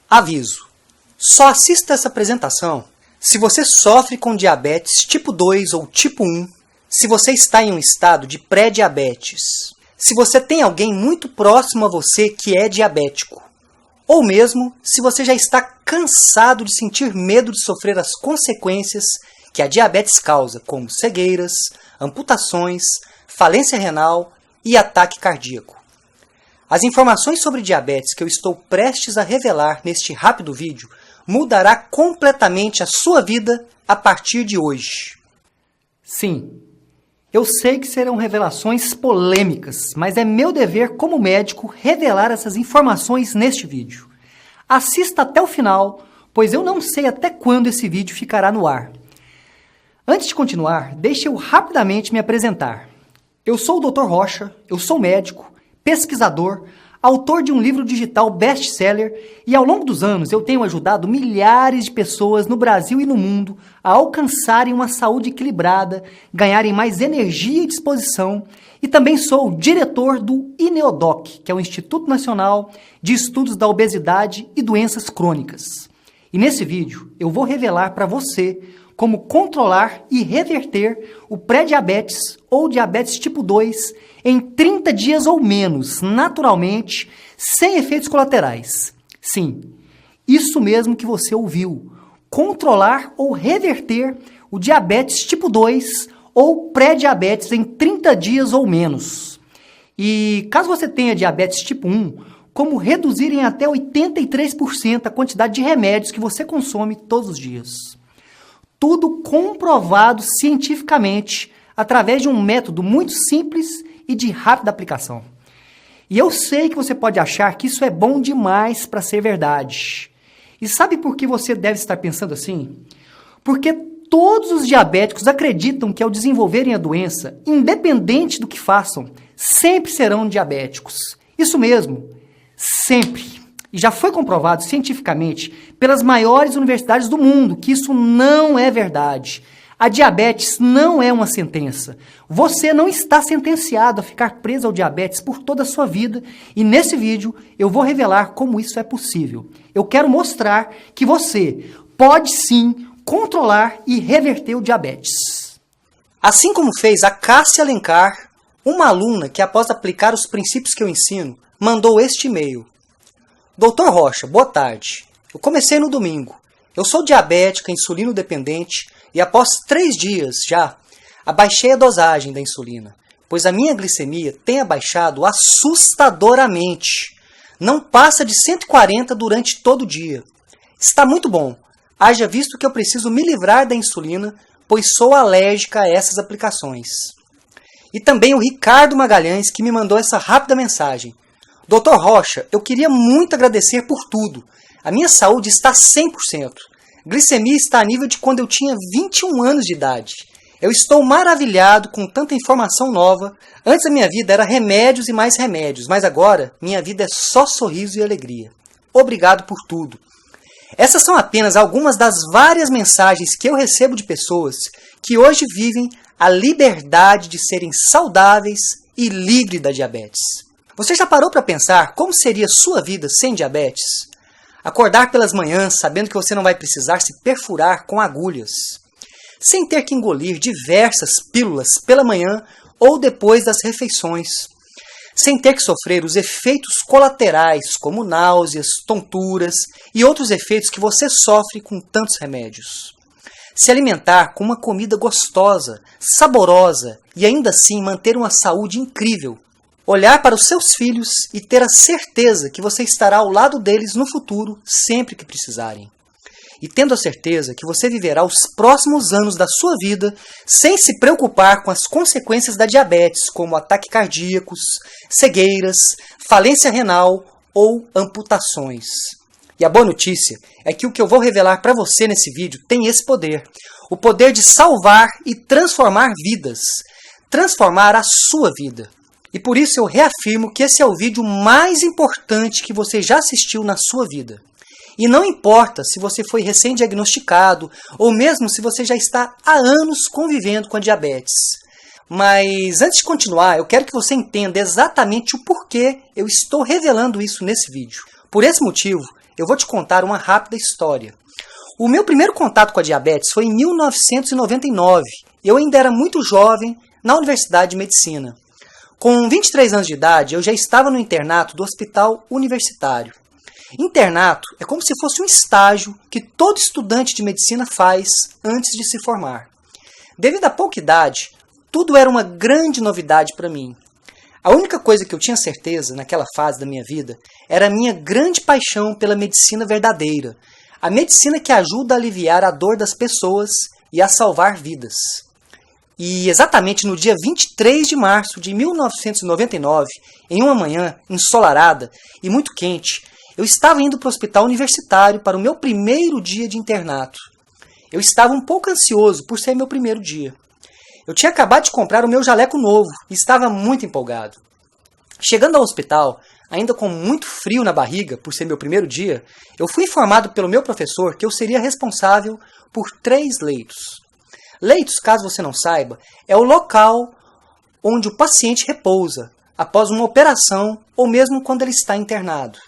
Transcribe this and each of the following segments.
Aviso: só assista essa apresentação se você sofre com diabetes tipo 2 ou tipo 1, se você está em um estado de pré-diabetes, se você tem alguém muito próximo a você que é diabético, ou mesmo se você já está cansado de sentir medo de sofrer as consequências que a diabetes causa, como cegueiras, amputações, falência renal e ataque cardíaco. As informações sobre diabetes que eu estou prestes a revelar neste rápido vídeo mudará completamente a sua vida a partir de hoje. Sim, eu sei que serão revelações polêmicas, mas é meu dever como médico revelar essas informações neste vídeo. Assista até o final, pois eu não sei até quando esse vídeo ficará no ar. Antes de continuar, deixe eu rapidamente me apresentar. Eu sou o Dr. Rocha, eu sou médico, pesquisador, autor de um livro digital best-seller e ao longo dos anos eu tenho ajudado milhares de pessoas no Brasil e no mundo a alcançarem uma saúde equilibrada, ganharem mais energia e disposição, e também sou o diretor do INEODOC, que é o Instituto Nacional de Estudos da Obesidade e Doenças Crônicas. E nesse vídeo eu vou revelar para você como controlar e reverter o pré-diabetes ou diabetes tipo 2 em 30 dias ou menos, naturalmente, sem efeitos colaterais. Sim, isso mesmo que você ouviu. Controlar ou reverter o diabetes tipo 2 ou pré-diabetes em 30 dias ou menos. E caso você tenha diabetes tipo 1, como reduzir em até 83% a quantidade de remédios que você consome todos os dias. Tudo comprovado cientificamente através de um método muito simples e de rápida aplicação. E eu sei que você pode achar que isso é bom demais para ser verdade. E sabe por que você deve estar pensando assim? Porque todos os diabéticos acreditam que ao desenvolverem a doença, independente do que façam, sempre serão diabéticos. Isso mesmo, sempre. E já foi comprovado cientificamente pelas maiores universidades do mundo que isso não é verdade. A diabetes não é uma sentença. Você não está sentenciado a ficar preso ao diabetes por toda a sua vida e nesse vídeo eu vou revelar como isso é possível. Eu quero mostrar que você pode sim controlar e reverter o diabetes. Assim como fez a Cássia Alencar, uma aluna que após aplicar os princípios que eu ensino, mandou este e-mail. Dr. Rocha, boa tarde. Eu comecei no domingo. Eu sou diabética, insulino dependente e após 3 dias já, abaixei a dosagem da insulina, pois a minha glicemia tem abaixado assustadoramente. Não passa de 140 durante todo o dia. Está muito bom, haja visto que eu preciso me livrar da insulina, pois sou alérgica a essas aplicações. E também o Ricardo Magalhães que me mandou essa rápida mensagem. Dr. Rocha, eu queria muito agradecer por tudo. A minha saúde está 100%. Glicemia está a nível de quando eu tinha 21 anos de idade. Eu estou maravilhado com tanta informação nova. Antes a minha vida era remédios e mais remédios, mas agora minha vida é só sorriso e alegria. Obrigado por tudo. Essas são apenas algumas das várias mensagens que eu recebo de pessoas que hoje vivem a liberdade de serem saudáveis e livres da diabetes. Você já parou para pensar como seria sua vida sem diabetes? Acordar pelas manhãs sabendo que você não vai precisar se perfurar com agulhas, sem ter que engolir diversas pílulas pela manhã ou depois das refeições, sem ter que sofrer os efeitos colaterais como náuseas, tonturas e outros efeitos que você sofre com tantos remédios. Se alimentar com uma comida gostosa, saborosa e ainda assim manter uma saúde incrível. Olhar para os seus filhos e ter a certeza que você estará ao lado deles no futuro, sempre que precisarem. E tendo a certeza que você viverá os próximos anos da sua vida sem se preocupar com as consequências da diabetes, como ataques cardíacos, cegueiras, falência renal ou amputações. E a boa notícia é que o que eu vou revelar para você nesse vídeo tem esse poder. O poder de salvar e transformar vidas. Transformar a sua vida. E por isso eu reafirmo que esse é o vídeo mais importante que você já assistiu na sua vida. E não importa se você foi recém-diagnosticado ou mesmo se você já está há anos convivendo com a diabetes. Mas antes de continuar, eu quero que você entenda exatamente o porquê eu estou revelando isso nesse vídeo. Por esse motivo, eu vou te contar uma rápida história. O meu primeiro contato com a diabetes foi em 1999. Eu ainda era muito jovem na Universidade de Medicina. Com 23 anos de idade, eu já estava no internato do Hospital Universitário. Internato é como se fosse um estágio que todo estudante de medicina faz antes de se formar. Devido à pouca idade, tudo era uma grande novidade para mim. A única coisa que eu tinha certeza naquela fase da minha vida era a minha grande paixão pela medicina verdadeira, a medicina que ajuda a aliviar a dor das pessoas e a salvar vidas. E exatamente no dia 23 de março de 1999, em uma manhã ensolarada e muito quente, eu estava indo para o hospital universitário para o meu primeiro dia de internato. Eu estava um pouco ansioso por ser meu primeiro dia. Eu tinha acabado de comprar o meu jaleco novo e estava muito empolgado. Chegando ao hospital, ainda com muito frio na barriga por ser meu primeiro dia, eu fui informado pelo meu professor que eu seria responsável por 3 leitos. Leitos, caso você não saiba, é o local onde o paciente repousa após uma operação ou mesmo quando ele está internado.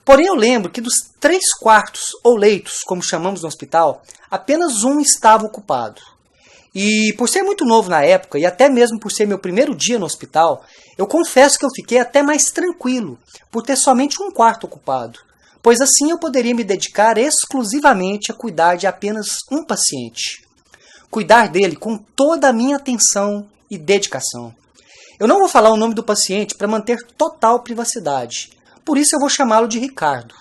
Porém, eu lembro que dos 3 quartos ou leitos, como chamamos no hospital, apenas um estava ocupado. E por ser muito novo na época, e até mesmo por ser meu primeiro dia no hospital, eu confesso que eu fiquei até mais tranquilo por ter somente um quarto ocupado, pois assim eu poderia me dedicar exclusivamente a cuidar de apenas um paciente. Cuidar dele com toda a minha atenção e dedicação. Eu não vou falar o nome do paciente para manter total privacidade, por isso eu vou chamá-lo de Ricardo.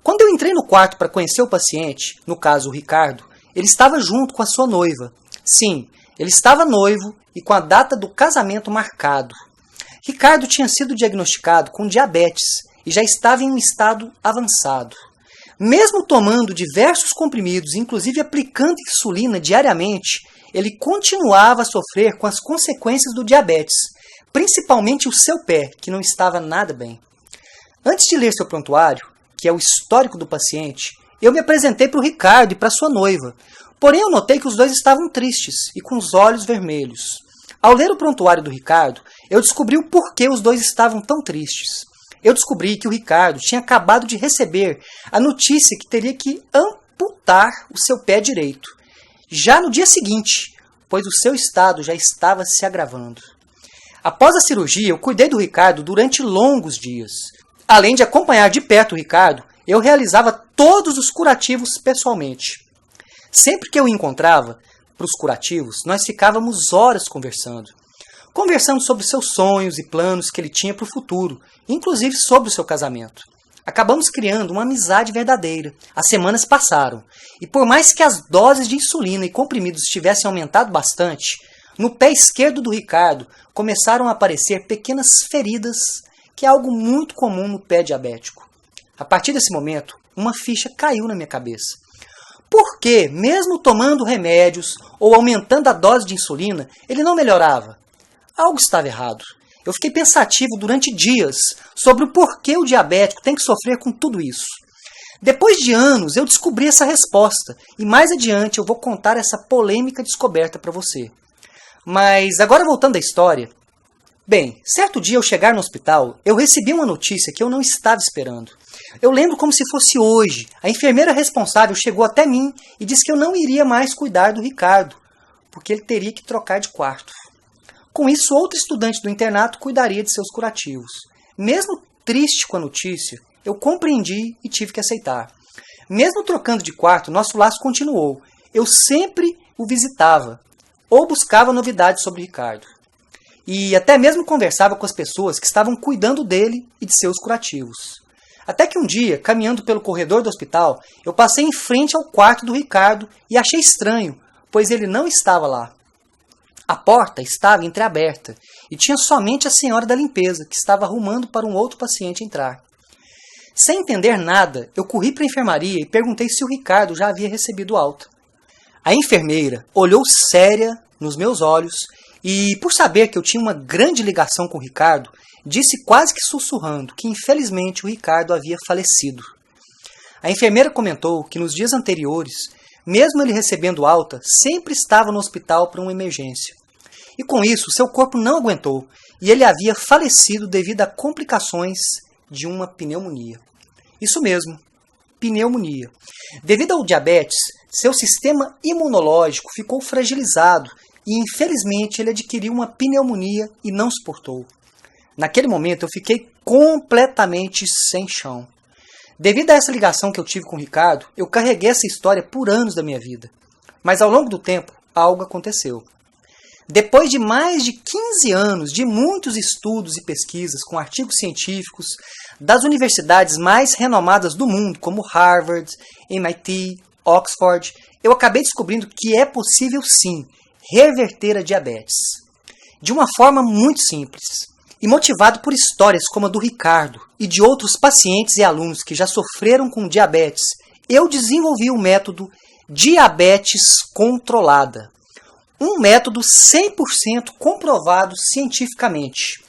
Quando eu entrei no quarto para conhecer o paciente, no caso o Ricardo, ele estava junto com a sua noiva. Sim, ele estava noivo e com a data do casamento marcado. Ricardo tinha sido diagnosticado com diabetes e já estava em um estado avançado. Mesmo tomando diversos comprimidos, inclusive aplicando insulina diariamente, ele continuava a sofrer com as consequências do diabetes, principalmente o seu pé, que não estava nada bem. Antes de ler seu prontuário, que é o histórico do paciente, eu me apresentei para o Ricardo e para sua noiva. Porém, eu notei que os dois estavam tristes e com os olhos vermelhos. Ao ler o prontuário do Ricardo, eu descobri o porquê os dois estavam tão tristes. Eu descobri que o Ricardo tinha acabado de receber a notícia que teria que amputar o seu pé direito, já no dia seguinte, pois o seu estado já estava se agravando. Após a cirurgia, eu cuidei do Ricardo durante longos dias. Além de acompanhar de perto o Ricardo, eu realizava todos os curativos pessoalmente. Sempre que eu o encontrava para os curativos, nós ficávamos horas conversando. Conversando sobre seus sonhos e planos que ele tinha para o futuro, inclusive sobre o seu casamento. Acabamos criando uma amizade verdadeira. As semanas passaram, e por mais que as doses de insulina e comprimidos tivessem aumentado bastante, no pé esquerdo do Ricardo começaram a aparecer pequenas feridas, que é algo muito comum no pé diabético. A partir desse momento, uma ficha caiu na minha cabeça. Por que, mesmo tomando remédios ou aumentando a dose de insulina, ele não melhorava? Algo estava errado. Eu fiquei pensativo durante dias sobre o porquê o diabético tem que sofrer com tudo isso. Depois de anos, eu descobri essa resposta, e mais adiante eu vou contar essa polêmica descoberta para você. Mas agora voltando à história. Bem, certo dia ao chegar no hospital, eu recebi uma notícia que eu não estava esperando. Eu lembro como se fosse hoje. A enfermeira responsável chegou até mim e disse que eu não iria mais cuidar do Ricardo, porque ele teria que trocar de quarto. Com isso, outro estudante do internato cuidaria de seus curativos. Mesmo triste com a notícia, eu compreendi e tive que aceitar. Mesmo trocando de quarto, nosso laço continuou. Eu sempre o visitava ou buscava novidades sobre Ricardo. E até mesmo conversava com as pessoas que estavam cuidando dele e de seus curativos. Até que um dia, caminhando pelo corredor do hospital, eu passei em frente ao quarto do Ricardo e achei estranho, pois ele não estava lá. A porta estava entreaberta e tinha somente a senhora da limpeza, que estava arrumando para um outro paciente entrar. Sem entender nada, eu corri para a enfermaria e perguntei se o Ricardo já havia recebido alta. A enfermeira olhou séria nos meus olhos e, por saber que eu tinha uma grande ligação com o Ricardo, disse quase que sussurrando que infelizmente o Ricardo havia falecido. A enfermeira comentou que nos dias anteriores, mesmo ele recebendo alta, sempre estava no hospital para uma emergência. E com isso, seu corpo não aguentou e ele havia falecido devido a complicações de uma pneumonia. Isso mesmo, pneumonia. Devido ao diabetes, seu sistema imunológico ficou fragilizado e, infelizmente, ele adquiriu uma pneumonia e não suportou. Naquele momento, eu fiquei completamente sem chão. Devido a essa ligação que eu tive com o Ricardo, eu carreguei essa história por anos da minha vida. Mas ao longo do tempo, algo aconteceu. Depois de mais de 15 anos de muitos estudos e pesquisas com artigos científicos das universidades mais renomadas do mundo, como Harvard, MIT, Oxford, eu acabei descobrindo que é possível sim reverter a diabetes. De uma forma muito simples. E motivado por histórias como a do Ricardo e de outros pacientes e alunos que já sofreram com diabetes, eu desenvolvi o método Diabetes Controlada. Um método 100% comprovado cientificamente.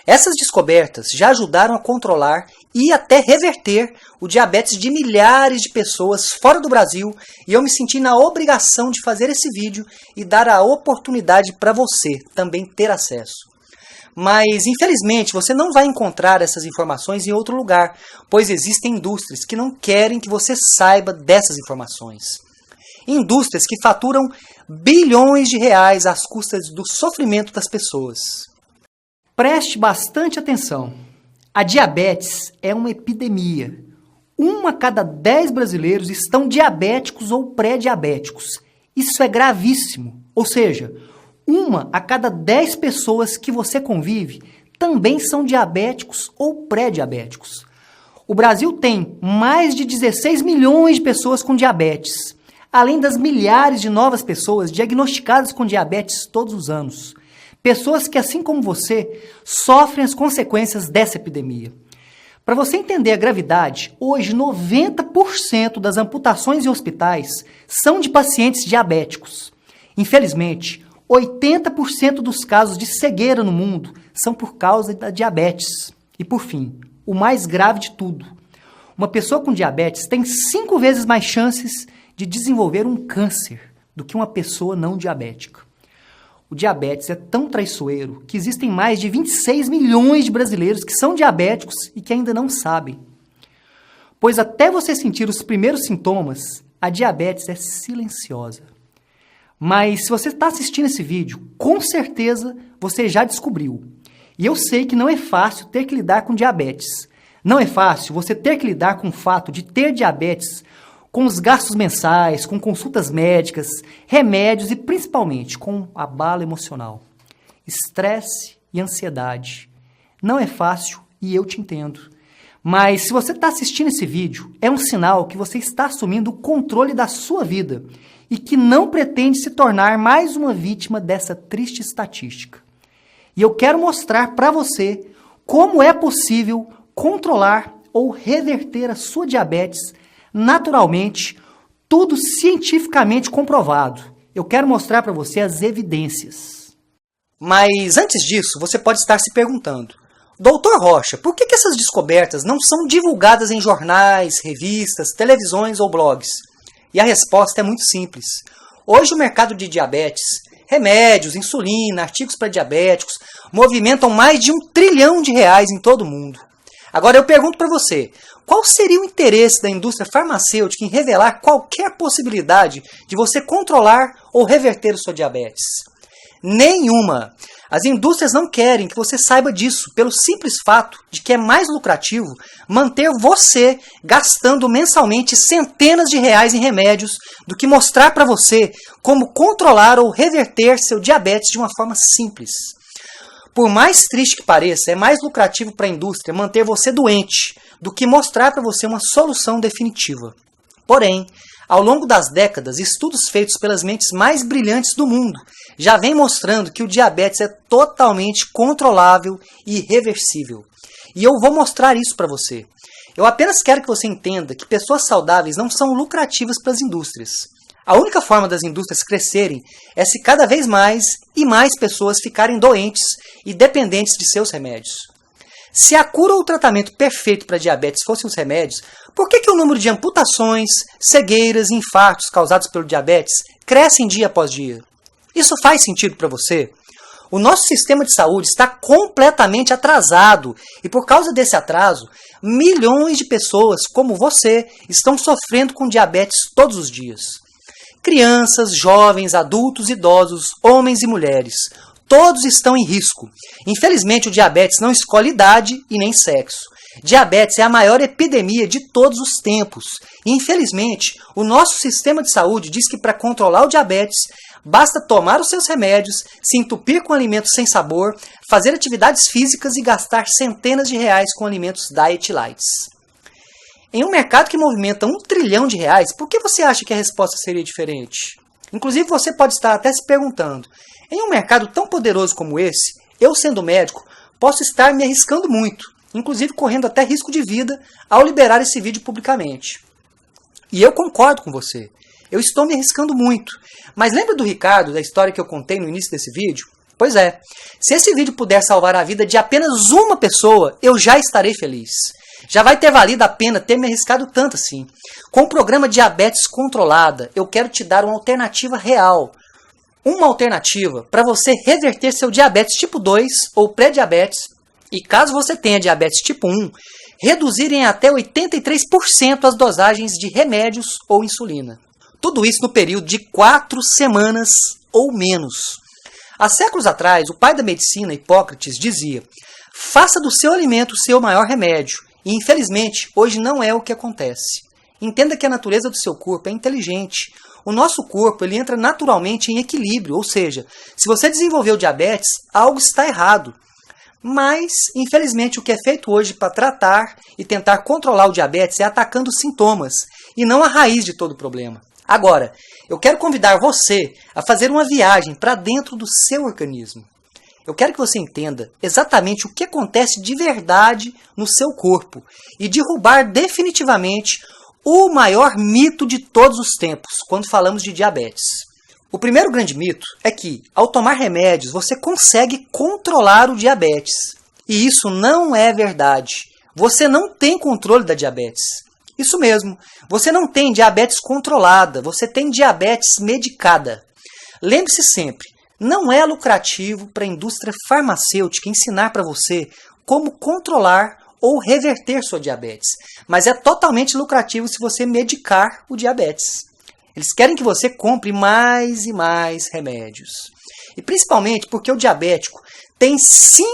Essas descobertas já ajudaram a controlar e até reverter o diabetes de milhares de pessoas fora do Brasil, e eu me senti na obrigação de fazer esse vídeo e dar a oportunidade para você também ter acesso. Mas, infelizmente, você não vai encontrar essas informações em outro lugar, pois existem indústrias que não querem que você saiba dessas informações. Indústrias que faturam bilhões de reais às custas do sofrimento das pessoas. Preste bastante atenção. A diabetes é uma epidemia. 1 a cada 10 brasileiros estão diabéticos ou pré-diabéticos. Isso é gravíssimo. Ou seja, 1 a cada 10 pessoas que você convive também são diabéticos ou pré-diabéticos. O Brasil tem mais de 16 milhões de pessoas com diabetes, além das milhares de novas pessoas diagnosticadas com diabetes todos os anos. Pessoas que, assim como você, sofrem as consequências dessa epidemia. Para você entender a gravidade, hoje 90% das amputações em hospitais são de pacientes diabéticos. Infelizmente, 80% dos casos de cegueira no mundo são por causa da diabetes. E por fim, o mais grave de tudo, uma pessoa com diabetes tem 5 vezes mais chances de desenvolver um câncer do que uma pessoa não diabética. O diabetes é tão traiçoeiro que existem mais de 26 milhões de brasileiros que são diabéticos e que ainda não sabem. Pois até você sentir os primeiros sintomas, a diabetes é silenciosa. Mas se você está assistindo esse vídeo, com certeza você já descobriu. E eu sei que não é fácil ter que lidar com diabetes. Não é fácil você ter que lidar com o fato de ter diabetes, com os gastos mensais, com consultas médicas, remédios e principalmente com a bala emocional. Estresse e ansiedade. Não é fácil e eu te entendo. Mas se você está assistindo esse vídeo, é um sinal que você está assumindo o controle da sua vida e que não pretende se tornar mais uma vítima dessa triste estatística. E eu quero mostrar para você como é possível controlar ou reverter a sua diabetes naturalmente, tudo cientificamente comprovado. Eu quero mostrar para você as evidências. Mas antes disso, você pode estar se perguntando: Dr. Rocha, por que essas descobertas não são divulgadas em jornais, revistas, televisões ou blogs? E a resposta é muito simples. Hoje o mercado de diabetes, remédios, insulina, artigos para diabéticos, movimentam mais de R$1 trilhão em todo o mundo. Agora eu pergunto para você, qual seria o interesse da indústria farmacêutica em revelar qualquer possibilidade de você controlar ou reverter o seu diabetes? Nenhuma! As indústrias não querem que você saiba disso, pelo simples fato de que é mais lucrativo manter você gastando mensalmente centenas de reais em remédios do que mostrar para você como controlar ou reverter seu diabetes de uma forma simples. Por mais triste que pareça, é mais lucrativo para a indústria manter você doente do que mostrar para você uma solução definitiva. Porém, ao longo das décadas, estudos feitos pelas mentes mais brilhantes do mundo já vêm mostrando que o diabetes é totalmente controlável e reversível. E eu vou mostrar isso para você. Eu apenas quero que você entenda que pessoas saudáveis não são lucrativas para as indústrias. A única forma das indústrias crescerem é se cada vez mais e mais pessoas ficarem doentes e dependentes de seus remédios. Se a cura ou o tratamento perfeito para diabetes fossem os remédios, por que o número de amputações, cegueiras e infartos causados pelo diabetes crescem dia após dia? Isso faz sentido para você? O nosso sistema de saúde está completamente atrasado e por causa desse atraso, milhões de pessoas como você estão sofrendo com diabetes todos os dias. Crianças, jovens, adultos, idosos, homens e mulheres, todos estão em risco. Infelizmente, o diabetes não escolhe idade e nem sexo. Diabetes é a maior epidemia de todos os tempos. E, infelizmente, o nosso sistema de saúde diz que para controlar o diabetes, basta tomar os seus remédios, se entupir com alimentos sem sabor, fazer atividades físicas e gastar centenas de reais com alimentos diet lights. Em um mercado que movimenta R$1 trilhão, por que você acha que a resposta seria diferente? Inclusive, você pode estar até se perguntando, em um mercado tão poderoso como esse, eu sendo médico, posso estar me arriscando muito, inclusive correndo até risco de vida ao liberar esse vídeo publicamente. E eu concordo com você. Eu estou me arriscando muito. Mas lembra do Ricardo, da história que eu contei no início desse vídeo? Pois é, se esse vídeo puder salvar a vida de apenas uma pessoa, eu já estarei feliz. Já vai ter valido a pena ter me arriscado tanto assim. Com o programa Diabetes Controlada, eu quero te dar uma alternativa real. Uma alternativa para você reverter seu diabetes tipo 2 ou pré-diabetes e, caso você tenha diabetes tipo 1, reduzir em até 83% as dosagens de remédios ou insulina. Tudo isso no período de 4 semanas ou menos. Há séculos atrás, o pai da medicina, Hipócrates, dizia: faça do seu alimento o seu maior remédio. E, infelizmente, hoje não é o que acontece. Entenda que a natureza do seu corpo é inteligente. O nosso corpo ele entra naturalmente em equilíbrio, ou seja, se você desenvolveu diabetes, algo está errado. Mas, infelizmente, o que é feito hoje para tratar e tentar controlar o diabetes é atacando os sintomas e não a raiz de todo o problema. Agora, eu quero convidar você a fazer uma viagem para dentro do seu organismo. Eu quero que você entenda exatamente o que acontece de verdade no seu corpo e derrubar definitivamente o maior mito de todos os tempos quando falamos de diabetes. O primeiro grande mito é que, ao tomar remédios, você consegue controlar o diabetes. E isso não é verdade. Você não tem controle da diabetes. Isso mesmo, você não tem diabetes controlada, você tem diabetes medicada. Lembre-se sempre, não é lucrativo para a indústria farmacêutica ensinar para você como controlar ou reverter sua diabetes, mas é totalmente lucrativo se você medicar o diabetes. Eles querem que você compre mais e mais remédios. E principalmente porque o diabético tem 5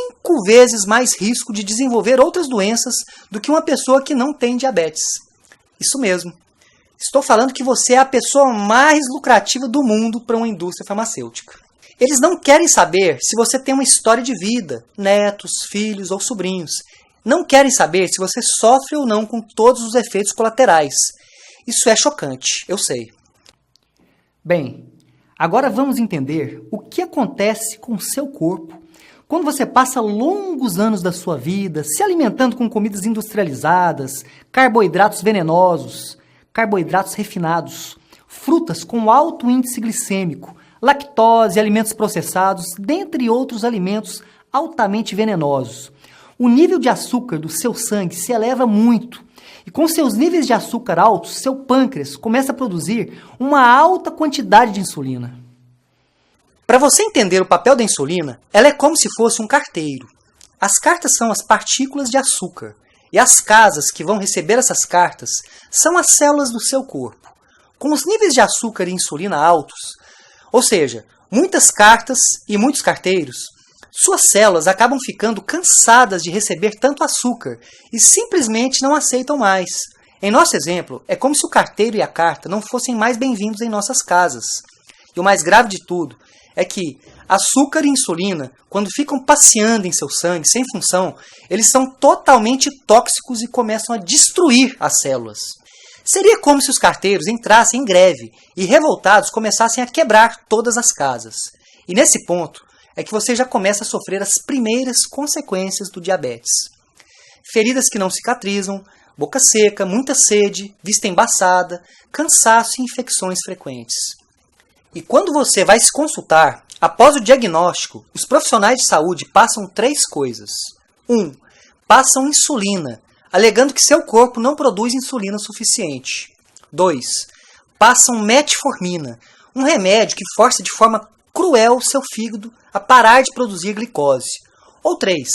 vezes mais risco de desenvolver outras doenças do que uma pessoa que não tem diabetes. Isso mesmo. Estou falando que você é a pessoa mais lucrativa do mundo para uma indústria farmacêutica. Eles não querem saber se você tem uma história de vida, netos, filhos ou sobrinhos. Não querem saber se você sofre ou não com todos os efeitos colaterais. Isso é chocante, eu sei. Bem, agora vamos entender o que acontece com o seu corpo quando você passa longos anos da sua vida se alimentando com comidas industrializadas, carboidratos venenosos, carboidratos refinados, frutas com alto índice glicêmico, lactose, alimentos processados, dentre outros alimentos altamente venenosos. O nível de açúcar do seu sangue se eleva muito. E com seus níveis de açúcar altos, seu pâncreas começa a produzir uma alta quantidade de insulina. Para você entender o papel da insulina, ela é como se fosse um carteiro. As cartas são as partículas de açúcar, e as casas que vão receber essas cartas são as células do seu corpo. Com os níveis de açúcar e insulina altos, ou seja, muitas cartas e muitos carteiros, suas células acabam ficando cansadas de receber tanto açúcar e simplesmente não aceitam mais. Em nosso exemplo, é como se o carteiro e a carta não fossem mais bem-vindos em nossas casas. E o mais grave de tudo é que açúcar e insulina, quando ficam passeando em seu sangue sem função, eles são totalmente tóxicos e começam a destruir as células. Seria como se os carteiros entrassem em greve e, revoltados, começassem a quebrar todas as casas. E nesse ponto é que você já começa a sofrer as primeiras consequências do diabetes. Feridas que não cicatrizam, boca seca, muita sede, vista embaçada, cansaço e infecções frequentes. E quando você vai se consultar, após o diagnóstico, os profissionais de saúde passam 3 coisas. 1. Passam insulina, alegando que seu corpo não produz insulina suficiente. 2. Passam metformina, um remédio que força de forma cruel seu fígado a parar de produzir glicose. Ou 3.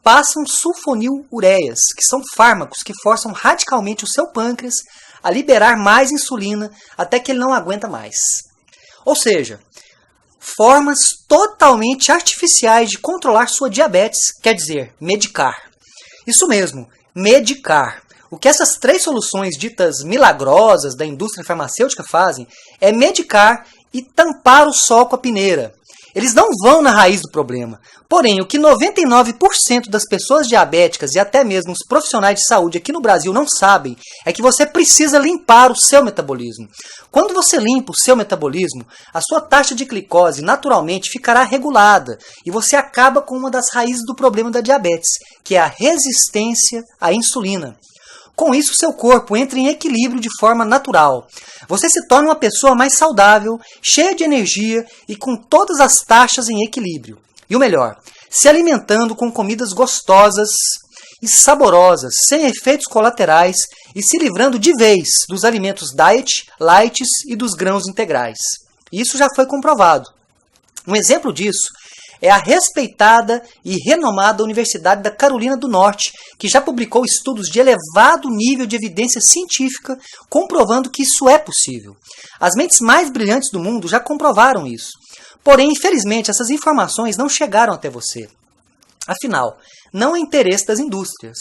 Passam sulfonilureias, que são fármacos que forçam radicalmente o seu pâncreas a liberar mais insulina até que ele não aguenta mais. Ou seja, formas totalmente artificiais de controlar sua diabetes, quer dizer, medicar. Isso mesmo, medicar. O que essas 3 soluções ditas milagrosas da indústria farmacêutica fazem é medicar e tampar o sol com a peneira. Eles não vão na raiz do problema. Porém, o que 99% das pessoas diabéticas e até mesmo os profissionais de saúde aqui no Brasil não sabem é que você precisa limpar o seu metabolismo. Quando você limpa o seu metabolismo, a sua taxa de glicose naturalmente ficará regulada e você acaba com uma das raízes do problema da diabetes, que é a resistência à insulina. Com isso, seu corpo entra em equilíbrio de forma natural. Você se torna uma pessoa mais saudável, cheia de energia e com todas as taxas em equilíbrio. E o melhor, se alimentando com comidas gostosas e saborosas, sem efeitos colaterais e se livrando de vez dos alimentos diet, lights e dos grãos integrais. Isso já foi comprovado. Um exemplo disso é a respeitada e renomada Universidade da Carolina do Norte, que já publicou estudos de elevado nível de evidência científica comprovando que isso é possível. As mentes mais brilhantes do mundo já comprovaram isso. Porém, infelizmente, essas informações não chegaram até você. Afinal, não é interesse das indústrias.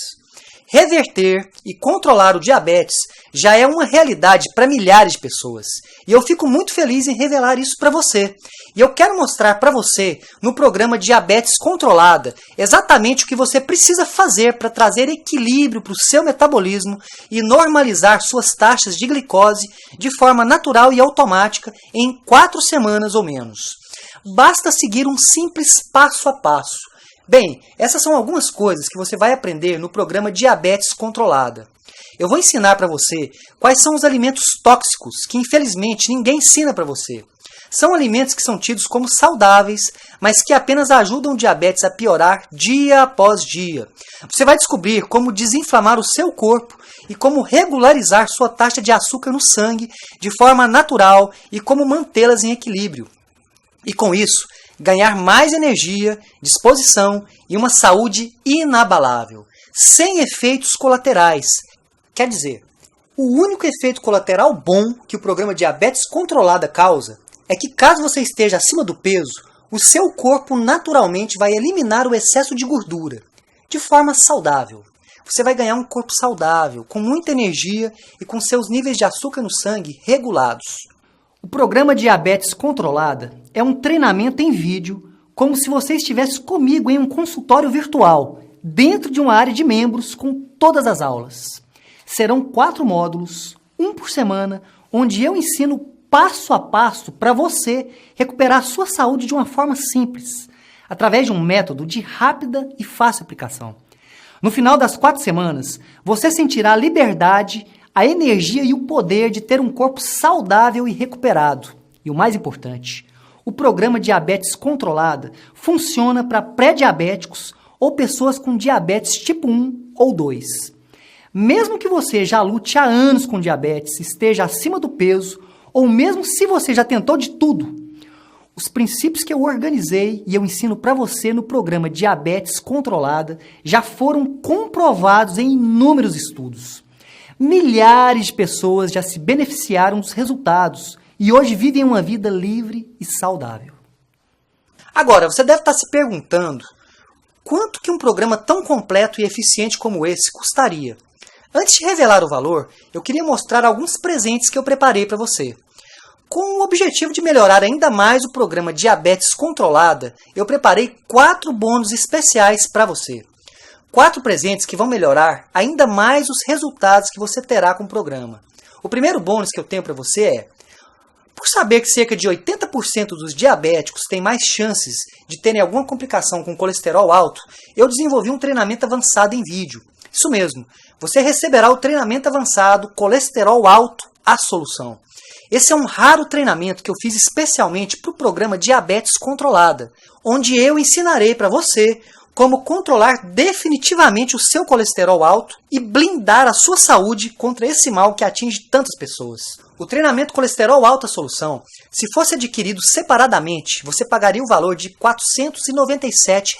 Reverter e controlar o diabetes já é uma realidade para milhares de pessoas. E eu fico muito feliz em revelar isso para você. E eu quero mostrar para você, no programa Diabetes Controlada, exatamente o que você precisa fazer para trazer equilíbrio para o seu metabolismo e normalizar suas taxas de glicose de forma natural e automática em 4 semanas ou menos. Basta seguir um simples passo a passo. Bem, essas são algumas coisas que você vai aprender no programa Diabetes Controlada. Eu vou ensinar para você quais são os alimentos tóxicos que infelizmente ninguém ensina para você. São alimentos que são tidos como saudáveis, mas que apenas ajudam o diabetes a piorar dia após dia. Você vai descobrir como desinflamar o seu corpo e como regularizar sua taxa de açúcar no sangue de forma natural e como mantê-las em equilíbrio. E com isso, ganhar mais energia, disposição e uma saúde inabalável, sem efeitos colaterais. Quer dizer, o único efeito colateral bom que o programa Diabetes Controlada causa é que caso você esteja acima do peso, o seu corpo naturalmente vai eliminar o excesso de gordura, de forma saudável. Você vai ganhar um corpo saudável, com muita energia e com seus níveis de açúcar no sangue regulados. O programa Diabetes Controlada é um treinamento em vídeo, como se você estivesse comigo em um consultório virtual, dentro de uma área de membros com todas as aulas. Serão 4 módulos, um por semana, onde eu ensino passo a passo para você recuperar sua saúde de uma forma simples, através de um método de rápida e fácil aplicação. No final das 4 semanas, você sentirá a liberdade, a energia e o poder de ter um corpo saudável e recuperado. E o mais importante, o programa Diabetes Controlada funciona para pré-diabéticos ou pessoas com diabetes tipo 1 ou 2. Mesmo que você já lute há anos com diabetes, esteja acima do peso, ou mesmo se você já tentou de tudo, os princípios que eu organizei e eu ensino para você no programa Diabetes Controlada já foram comprovados em inúmeros estudos. Milhares de pessoas já se beneficiaram dos resultados e hoje vivem uma vida livre e saudável. Agora, você deve estar se perguntando quanto que um programa tão completo e eficiente como esse custaria? Antes de revelar o valor, eu queria mostrar alguns presentes que eu preparei para você. Com o objetivo de melhorar ainda mais o programa Diabetes Controlada, eu preparei 4 bônus especiais para você. 4 presentes que vão melhorar ainda mais os resultados que você terá com o programa. O primeiro bônus que eu tenho para você é: por saber que cerca de 80% dos diabéticos têm mais chances de terem alguma complicação com colesterol alto, eu desenvolvi um treinamento avançado em vídeo. Isso mesmo, você receberá o treinamento avançado Colesterol Alto, a Solução. Esse é um raro treinamento que eu fiz especialmente para o programa Diabetes Controlada, onde eu ensinarei para você como controlar definitivamente o seu colesterol alto e blindar a sua saúde contra esse mal que atinge tantas pessoas. O treinamento Colesterol Alta Solução, se fosse adquirido separadamente, você pagaria o valor de R$ 497.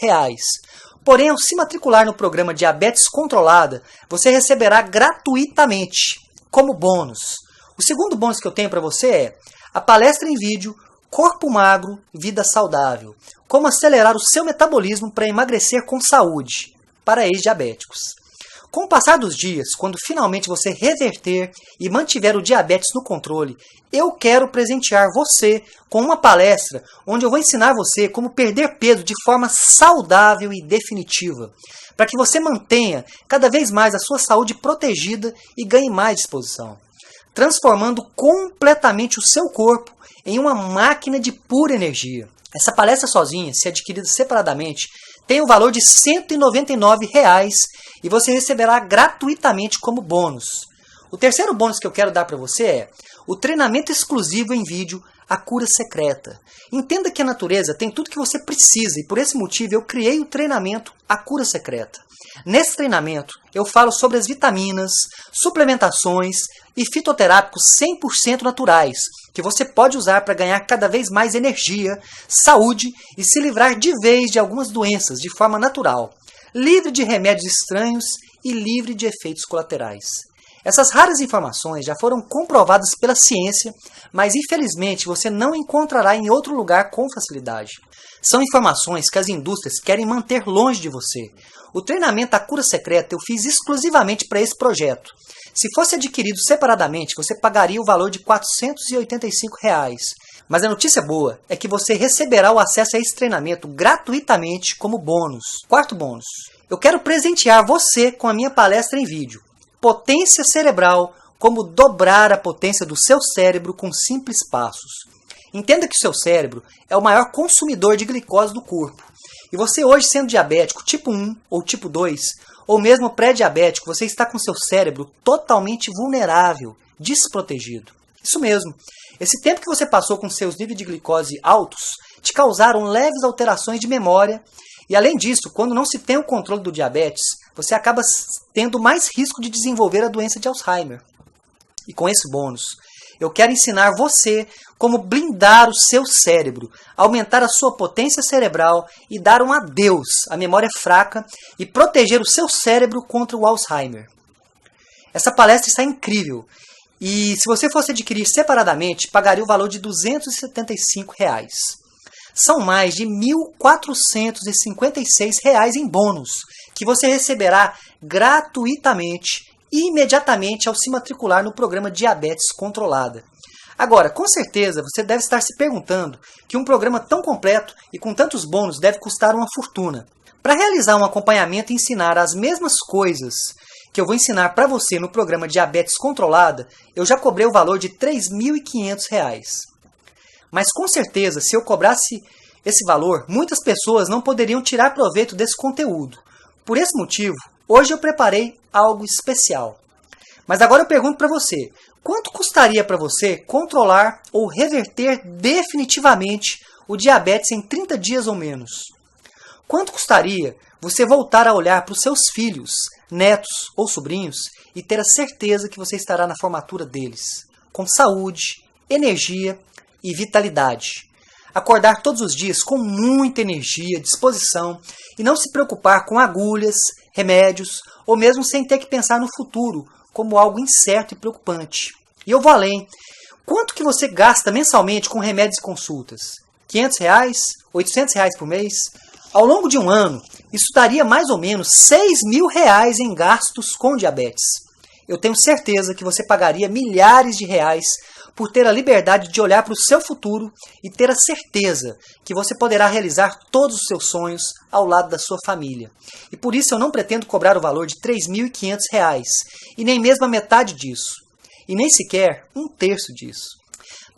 Porém, ao se matricular no programa Diabetes Controlada, você receberá gratuitamente, como bônus. O segundo bônus que eu tenho para você é a palestra em vídeo Corpo Magro, Vida Saudável. Como acelerar o seu metabolismo para emagrecer com saúde, para ex-diabéticos. Com o passar dos dias, quando finalmente você reverter e mantiver o diabetes no controle, eu quero presentear você com uma palestra onde eu vou ensinar você como perder peso de forma saudável e definitiva, para que você mantenha cada vez mais a sua saúde protegida e ganhe mais disposição, transformando completamente o seu corpo em uma máquina de pura energia. Essa palestra sozinha, se adquirida separadamente, tem o valor de R$ 199 e você receberá gratuitamente como bônus. O terceiro bônus que eu quero dar para você é o treinamento exclusivo em vídeo A Cura Secreta. Entenda que a natureza tem tudo que você precisa e por esse motivo eu criei o treinamento A Cura Secreta. Nesse treinamento eu falo sobre as vitaminas, suplementações e fitoterápicos 100% naturais que você pode usar para ganhar cada vez mais energia, saúde e se livrar de vez de algumas doenças de forma natural, livre de remédios estranhos e livre de efeitos colaterais. Essas raras informações já foram comprovadas pela ciência, mas infelizmente você não encontrará em outro lugar com facilidade. São informações que as indústrias querem manter longe de você. O treinamento A Cura Secreta eu fiz exclusivamente para esse projeto. Se fosse adquirido separadamente, você pagaria o valor de R$ 485. Mas a notícia boa é que você receberá o acesso a esse treinamento gratuitamente como bônus. Quarto bônus. Eu quero presentear você com a minha palestra em vídeo. Potência cerebral, como dobrar a potência do seu cérebro com simples passos. Entenda que o seu cérebro é o maior consumidor de glicose do corpo. E você hoje sendo diabético tipo 1 ou tipo 2, ou mesmo pré-diabético, você está com seu cérebro totalmente vulnerável, desprotegido. Isso mesmo. Esse tempo que você passou com seus níveis de glicose altos te causaram leves alterações de memória. E além disso, quando não se tem o controle do diabetes, você acaba tendo mais risco de desenvolver a doença de Alzheimer. E com esse bônus, eu quero ensinar você como blindar o seu cérebro, aumentar a sua potência cerebral e dar um adeus à memória fraca e proteger o seu cérebro contra o Alzheimer. Essa palestra está incrível e se você fosse adquirir separadamente, pagaria o valor de R$ 275. São mais de R$ 1.456 em bônus, que você receberá gratuitamente e imediatamente ao se matricular no programa Diabetes Controlada. Agora, com certeza, você deve estar se perguntando que um programa tão completo e com tantos bônus deve custar uma fortuna. Para realizar um acompanhamento e ensinar as mesmas coisas que eu vou ensinar para você no programa Diabetes Controlada, eu já cobrei o valor de R$ 3.500. Mas com certeza, se eu cobrasse esse valor, muitas pessoas não poderiam tirar proveito desse conteúdo. Por esse motivo, hoje eu preparei algo especial. Mas agora eu pergunto para você, quanto custaria para você controlar ou reverter definitivamente o diabetes em 30 dias ou menos? Quanto custaria você voltar a olhar para os seus filhos, netos ou sobrinhos e ter a certeza que você estará na formatura deles, com saúde, energia e vitalidade? Acordar todos os dias com muita energia, disposição e não se preocupar com agulhas, remédios ou mesmo sem ter que pensar no futuro como algo incerto e preocupante. E eu vou além. Quanto que você gasta mensalmente com remédios e consultas? R$ 500? R$ 800 por mês? Ao longo de um ano, isso daria mais ou menos R$ 6.000 em gastos com diabetes. Eu tenho certeza que você pagaria milhares de reais por ter a liberdade de olhar para o seu futuro e ter a certeza que você poderá realizar todos os seus sonhos ao lado da sua família. E por isso eu não pretendo cobrar o valor de R$ 3.500 e nem mesmo a metade disso, e nem sequer um terço disso.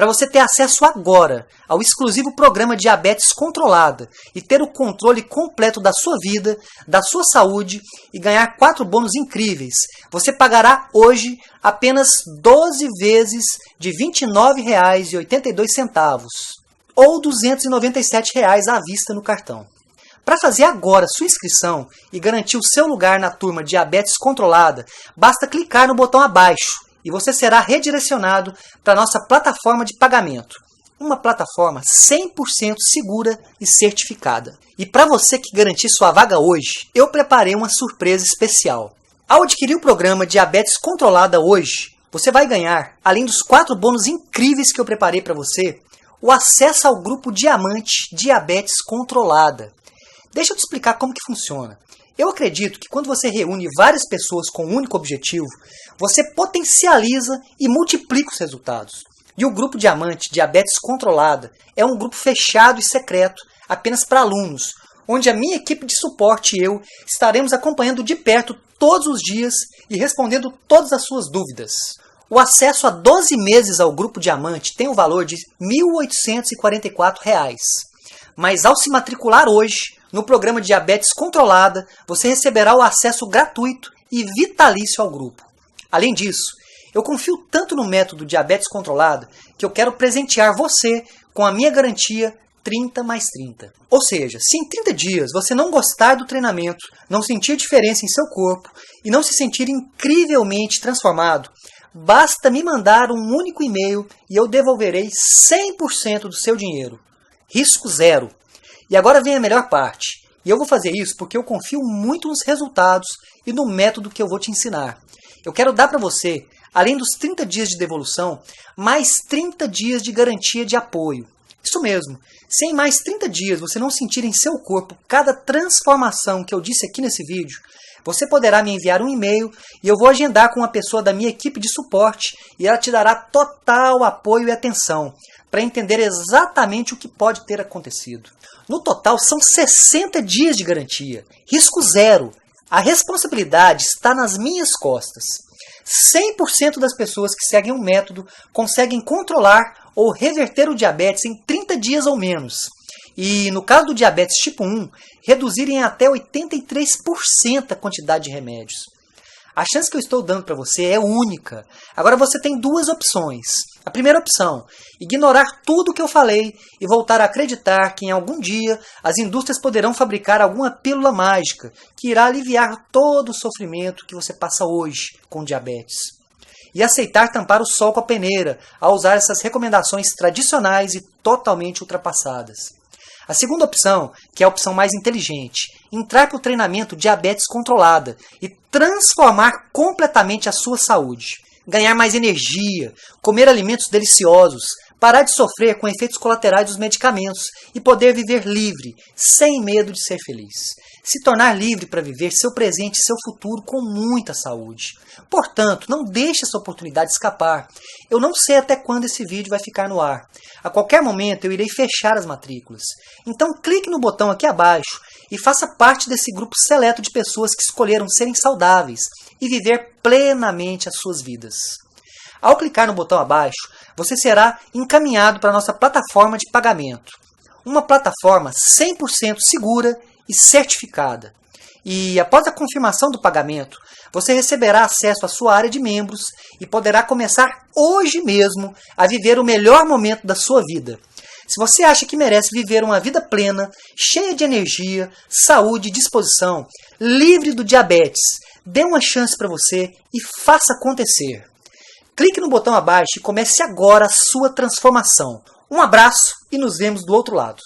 Para você ter acesso agora ao exclusivo programa Diabetes Controlada e ter o controle completo da sua vida, da sua saúde e ganhar 4 bônus incríveis, você pagará hoje apenas 12 vezes de R$ 29,82 ou R$ 297 à vista no cartão. Para fazer agora sua inscrição e garantir o seu lugar na turma Diabetes Controlada, basta clicar no botão abaixo e você será redirecionado para a nossa plataforma de pagamento. Uma plataforma 100% segura e certificada. E para você que garantir sua vaga hoje, eu preparei uma surpresa especial. Ao adquirir o programa Diabetes Controlada hoje, você vai ganhar, além dos 4 bônus incríveis que eu preparei para você, o acesso ao grupo Diamante Diabetes Controlada. Deixa eu te explicar como que funciona. Eu acredito que quando você reúne várias pessoas com um único objetivo, você potencializa e multiplica os resultados. E o grupo Diamante Diabetes Controlada é um grupo fechado e secreto, apenas para alunos, onde a minha equipe de suporte e eu estaremos acompanhando de perto todos os dias e respondendo todas as suas dúvidas. O acesso a 12 meses ao grupo Diamante tem o valor de R$ 1.844. Mas ao se matricular hoje, no programa Diabetes Controlada, você receberá o acesso gratuito e vitalício ao grupo. Além disso, eu confio tanto no método Diabetes Controlada que eu quero presentear você com a minha garantia 30+30. Ou seja, se em 30 dias você não gostar do treinamento, não sentir diferença em seu corpo e não se sentir incrivelmente transformado, basta me mandar um único e-mail e eu devolverei 100% do seu dinheiro. Risco zero. E agora vem a melhor parte. E eu vou fazer isso porque eu confio muito nos resultados e no método que eu vou te ensinar. Eu quero dar para você, além dos 30 dias de devolução, mais 30 dias de garantia de apoio. Isso mesmo, se em mais 30 dias você não sentir em seu corpo cada transformação que eu disse aqui nesse vídeo, você poderá me enviar um e-mail e eu vou agendar com uma pessoa da minha equipe de suporte e ela te dará total apoio e atenção para entender exatamente o que pode ter acontecido. No total são 60 dias de garantia, risco zero. A responsabilidade está nas minhas costas. 100% das pessoas que seguem o método conseguem controlar ou reverter o diabetes em 30 dias ou menos. E no caso do diabetes tipo 1, reduzirem até 83% a quantidade de remédios. A chance que eu estou dando para você é única. Agora você tem duas opções. A primeira opção, ignorar tudo o que eu falei e voltar a acreditar que em algum dia as indústrias poderão fabricar alguma pílula mágica que irá aliviar todo o sofrimento que você passa hoje com diabetes. E aceitar tampar o sol com a peneira ao usar essas recomendações tradicionais e totalmente ultrapassadas. A segunda opção, que é a opção mais inteligente, entrar para o treinamento Diabetes Controlada e transformar completamente a sua saúde. Ganhar mais energia, comer alimentos deliciosos, parar de sofrer com efeitos colaterais dos medicamentos e poder viver livre, sem medo de ser feliz. Se tornar livre para viver seu presente e seu futuro com muita saúde. Portanto, não deixe essa oportunidade escapar. Eu não sei até quando esse vídeo vai ficar no ar. A qualquer momento eu irei fechar as matrículas. Então clique no botão aqui abaixo e faça parte desse grupo seleto de pessoas que escolheram serem saudáveis e viver plenamente as suas vidas. Ao clicar no botão abaixo, você será encaminhado para a nossa plataforma de pagamento. Uma plataforma 100% segura e certificada. E após a confirmação do pagamento, você receberá acesso à sua área de membros e poderá começar hoje mesmo a viver o melhor momento da sua vida. Se você acha que merece viver uma vida plena, cheia de energia, saúde e disposição, livre do diabetes, dê uma chance para você e faça acontecer. Clique no botão abaixo e comece agora a sua transformação. Um abraço e nos vemos do outro lado.